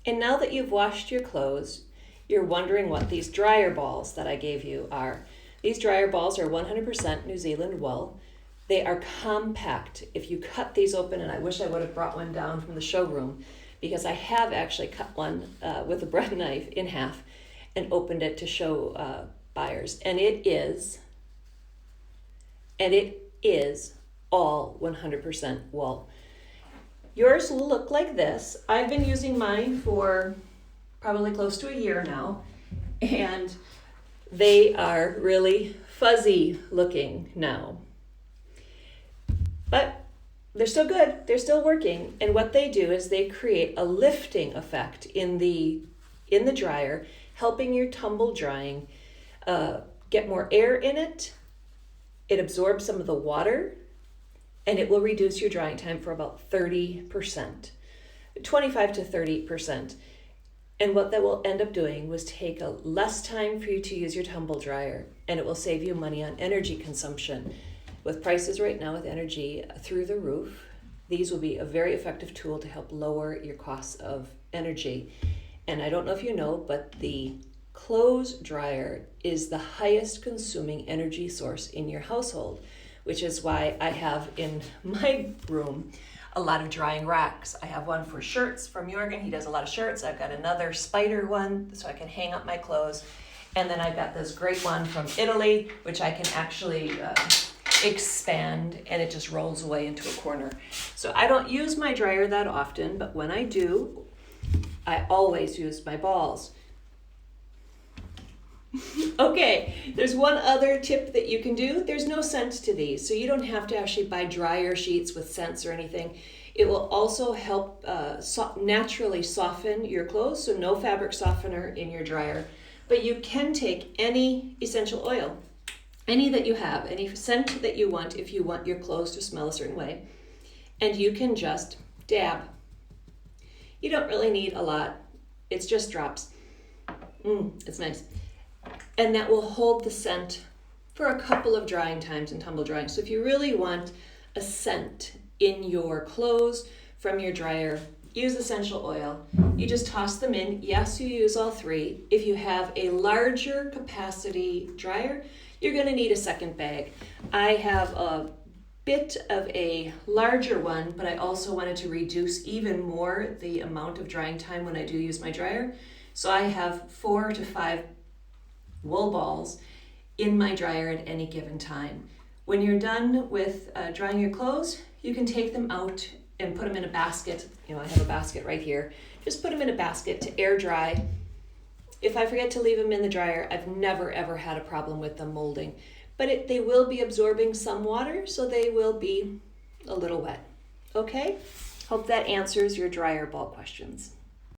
And now that you've washed your clothes, you're wondering what these dryer balls that I gave you are. These dryer balls are 100% New Zealand wool. They are compact. If you cut these open, and I wish I would have brought one down from the showroom, because I have actually cut one with a bread knife in half and opened it to show buyers. And it is all 100% wool. Yours will look like this. I've been using mine for probably close to a year now, and they are really fuzzy looking now. But they're still good, they're still working, and what they do is they create a lifting effect in the dryer, helping your tumble drying get more air in it. It absorbs some of the water, and it will reduce your drying time for about 30%, 25 to 30%. And what that will end up doing was take a less time for you to use your tumble dryer, and it will save you money on energy consumption. With prices right now with energy through the roof, these will be a very effective tool to help lower your costs of energy. And I don't know if you know, but the clothes dryer is the highest consuming energy source in your household, which is why I have in my room a lot of drying racks. I have one for shirts from Jorgen. He does a lot of shirts. I've got another spider one so I can hang up my clothes. And then I've got this great one from Italy, which I can actually expand, and it just rolls away into a corner. So I don't use my dryer that often, but when I do, I always use my balls. Okay, there's one other tip that you can do. There's no scent to these, so you don't have to actually buy dryer sheets with scents or anything. It will also help naturally soften your clothes, so no fabric softener in your dryer. But you can take any essential oil, any that you have, any scent that you want if you want your clothes to smell a certain way, and you can just dab. You don't really need a lot. It's just drops. It's nice. And that will hold the scent for a couple of drying times and tumble drying. So if you really want a scent in your clothes from your dryer, use essential oil. You just toss them in. Yes, you use all three. If you have a larger capacity dryer, you're going to need a second bag. I have a bit of a larger one, but I also wanted to reduce even more the amount of drying time when I do use my dryer. So I have 4 to 5 wool balls in my dryer at any given time. When you're done with drying your clothes, you can take them out and put them in a basket. I have a basket right here. Just put them in a basket to air dry. If I forget to leave them in the dryer, I've never ever had a problem with them molding. But they will be absorbing some water, so they will be a little wet. Okay? Hope that answers your dryer ball questions.